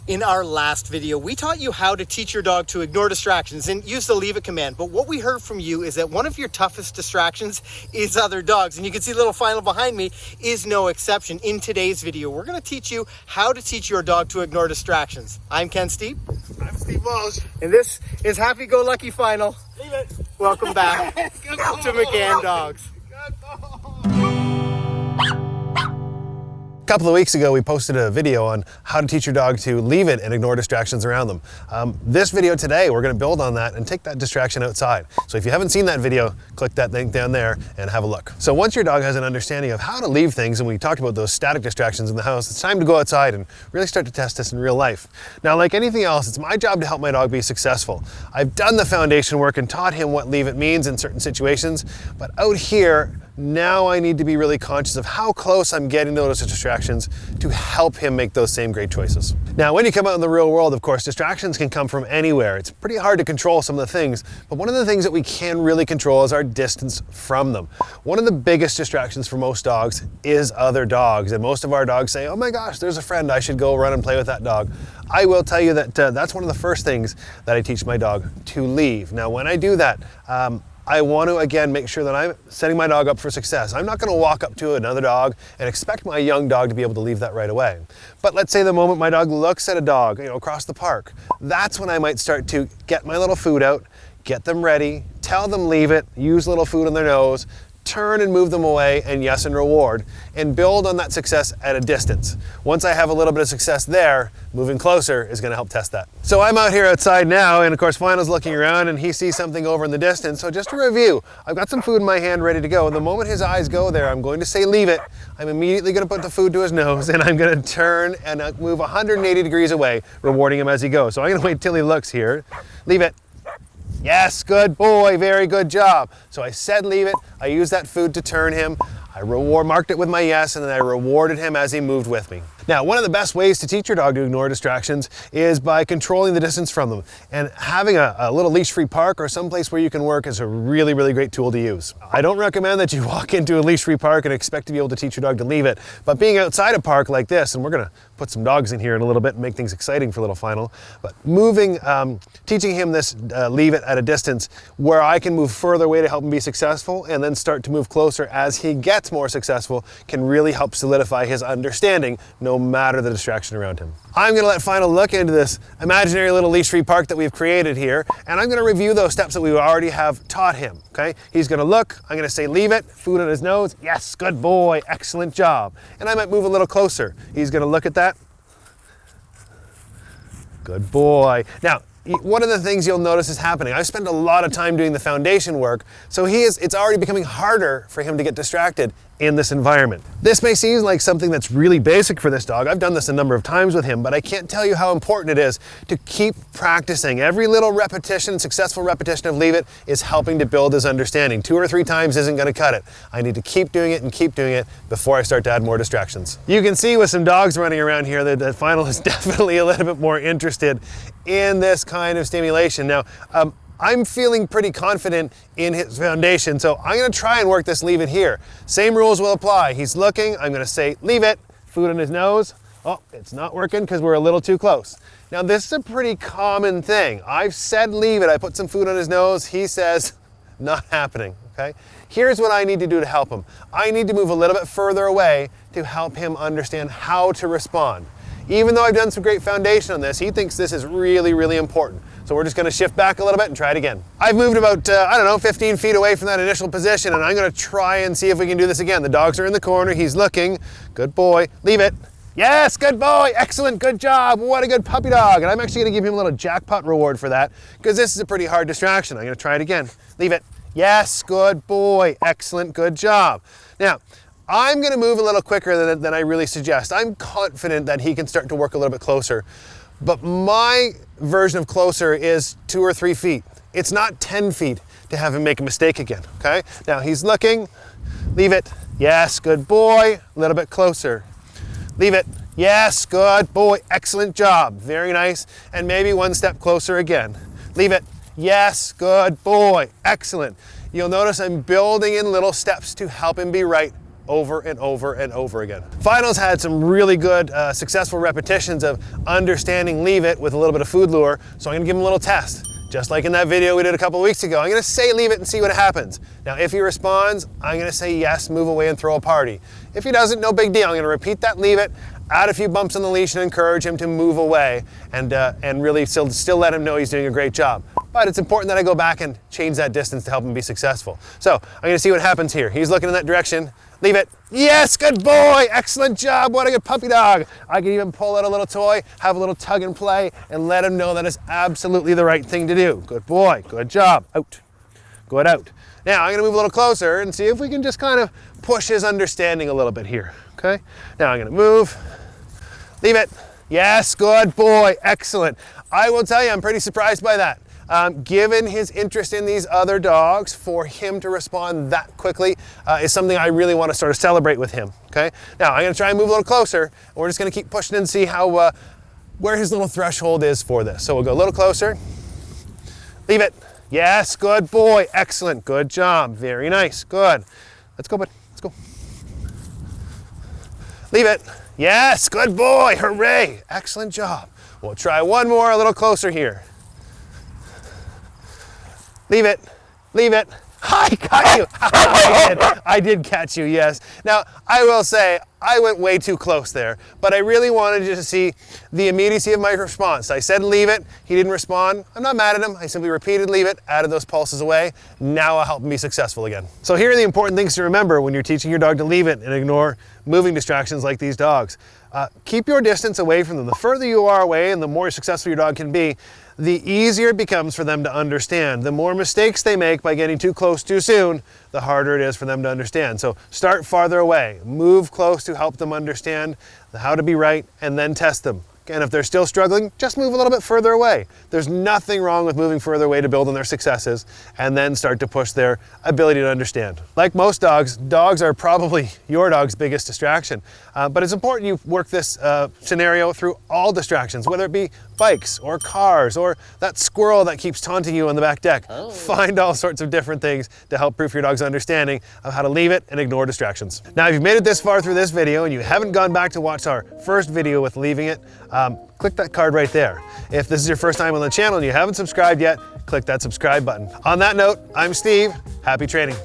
In our last video, we taught you how to teach your dog to ignore distractions and use the leave it command. But what we heard from you is that one of your toughest distractions is other dogs. And you can see little Final behind me is no exception. In today's video, we're going to teach you how to teach your dog to ignore distractions. I'm Ken Steep. I'm Steve Walsh. And this is Happy Go Lucky Final. Leave it. Welcome back to McCann Dogs. A couple of weeks ago, we posted a video on how to teach your dog to leave it and ignore distractions around them. This video today, we're going to build on that and take that distraction outside. So if you haven't seen that video, click that link down there and have a look. So once your dog has an understanding of how to leave things, and we talked about those static distractions in the house, it's time to go outside and really start to test this in real life. Now, like anything else, it's my job to help my dog be successful. I've done the foundation work and taught him what leave it means in certain situations, but out here, now I need to be really conscious of how close I'm getting to those distractions to help him make those same great choices. Now, when you come out in the real world, of course, distractions can come from anywhere. It's pretty hard to control some of the things, but one of the things that we can really control is our distance from them. One of the biggest distractions for most dogs is other dogs, and most of our dogs say, oh my gosh, there's a friend, I should go run and play with that dog. I will tell you that that's one of the first things that I teach my dog to leave. Now, when I do that, I want to, again, make sure that I'm setting my dog up for success. I'm not going to walk up to another dog and expect my young dog to be able to leave that right away. But let's say the moment my dog looks at a dog, across the park, that's when I might start to get my little food out, get them ready, tell them leave it, use a little food on their nose, turn and move them away, and yes, and reward, and build on that success at a distance. Once I have a little bit of success there, moving closer is going to help test that. So I'm out here outside now, and of course Final's looking around and he sees something over in the distance. So just to review, I've got some food in my hand ready to go. The moment his eyes go there, I'm going to say leave it. I'm immediately going to put the food to his nose, and I'm going to turn and move 180 degrees away, rewarding him as he goes. So I'm going to wait till he looks here. Leave it. Yes, good boy, very good job. So I said leave it, I used that food to turn him, I marked it with my yes, and then I rewarded him as he moved with me. Now, one of the best ways to teach your dog to ignore distractions is by controlling the distance from them. And having a little leash-free park or someplace where you can work is a really, really great tool to use. I don't recommend that you walk into a leash-free park and expect to be able to teach your dog to leave it, but being outside a park like this, and we're gonna put some dogs in here in a little bit and make things exciting for little Final, but teaching him this leave it at a distance where I can move further away to help him be successful and then start to move closer as he gets more successful can really help solidify his understanding no matter the distraction around him. I'm gonna let Final look into this imaginary little leash-free park that we've created here, and I'm gonna review those steps that we already have taught him, okay? He's gonna look, I'm gonna say leave it, food on his nose, yes, good boy, excellent job. And I might move a little closer. He's gonna look at that. Good boy. Now, one of the things you'll notice is happening, I've spent a lot of time doing the foundation work, so it's already becoming harder for him to get distracted in this environment. This may seem like something that's really basic for this dog. I've done this a number of times with him, but I can't tell you how important it is to keep practicing. Every little repetition, successful repetition of leave it is helping to build his understanding. 2 or 3 times isn't going to cut it. I need to keep doing it and keep doing it before I start to add more distractions. You can see with some dogs running around here that Final is definitely a little bit more interested in this kind of stimulation. Now, I'm feeling pretty confident in his foundation, so I'm gonna try and work this leave it here. Same rules will apply. He's looking, I'm gonna say leave it, food on his nose. Oh, it's not working because we're a little too close. Now this is a pretty common thing. I've said leave it, I put some food on his nose, he says not happening, okay? Here's what I need to do to help him. I need to move a little bit further away to help him understand how to respond. Even though I've done some great foundation on this, he thinks this is really, really important. So we're just gonna shift back a little bit and try it again. I've moved about, 15 feet away from that initial position, and I'm gonna try and see if we can do this again. The dogs are in the corner, he's looking. Good boy, leave it. Yes, good boy, excellent, good job. What a good puppy dog. And I'm actually gonna give him a little jackpot reward for that because this is a pretty hard distraction. I'm gonna try it again. Leave it. Yes, good boy, excellent, good job. Now, I'm gonna move a little quicker than I really suggest. I'm confident that he can start to work a little bit closer, but my version of closer is 2 or 3 feet. It's not 10 feet to have him make a mistake again, okay? Now he's looking, leave it. Yes, good boy, a little bit closer. Leave it. Yes, good boy, excellent job, very nice. And maybe 1 step closer again. Leave it. Yes, good boy, excellent. You'll notice I'm building in little steps to help him be right over and over and over again. Finals had some really good successful repetitions of understanding leave it with a little bit of food lure, so I'm gonna give him a little test. Just like in that video we did a couple weeks ago, I'm gonna say leave it and see what happens. Now, if he responds, I'm gonna say yes, move away and throw a party. If he doesn't, no big deal. I'm gonna repeat that leave it, add a few bumps on the leash and encourage him to move away and really still let him know he's doing a great job. But it's important that I go back and change that distance to help him be successful. So I'm gonna see what happens here. He's looking in that direction. Leave it. Yes, good boy. Excellent job. What a good puppy dog. I can even pull out a little toy, have a little tug and play, and let him know that is absolutely the right thing to do. Good boy. Good job. Out. Good out. Now I'm gonna move a little closer and see if we can just kind of push his understanding a little bit here. Okay. Now I'm gonna move. Leave it. Yes, good boy. Excellent. I will tell you, I'm pretty surprised by that. Given his interest in these other dogs, for him to respond that quickly is something I really want to sort of celebrate with him, okay? Now, I'm going to try and move a little closer, and we're just going to keep pushing and see how, where his little threshold is for this. So we'll go a little closer. Leave it. Yes, good boy. Excellent. Good job. Very nice. Good. Let's go, bud. Let's go. Leave it. Yes, good boy. Hooray. Excellent job. We'll try one more, a little closer here. Leave it, leave it. I got you. I did catch you, yes. Now, I will say, I went way too close there, but I really wanted you to see the immediacy of my response. I said leave it, he didn't respond. I'm not mad at him. I simply repeated leave it, added those pulses away. Now I'll help him be successful again. So here are the important things to remember when you're teaching your dog to leave it and ignore moving distractions like these dogs. Keep your distance away from them. The further you are away and the more successful your dog can be, the easier it becomes for them to understand. The more mistakes they make by getting too close too soon, the harder it is for them to understand. So start farther away, move close to help them understand how to be right, and then test them. And if they're still struggling, just move a little bit further away. There's nothing wrong with moving further away to build on their successes and then start to push their ability to understand. Like most dogs, dogs are probably your dog's biggest distraction. But it's important you work this scenario through all distractions, whether it be bikes or cars or that squirrel that keeps taunting you on the back deck. Oh. Find all sorts of different things to help proof your dog's understanding of how to leave it and ignore distractions. Now, if you've made it this far through this video and you haven't gone back to watch our first video with leaving it, click that card right there. If this is your first time on the channel and you haven't subscribed yet, click that subscribe button. On that note, I'm Steve. Happy training.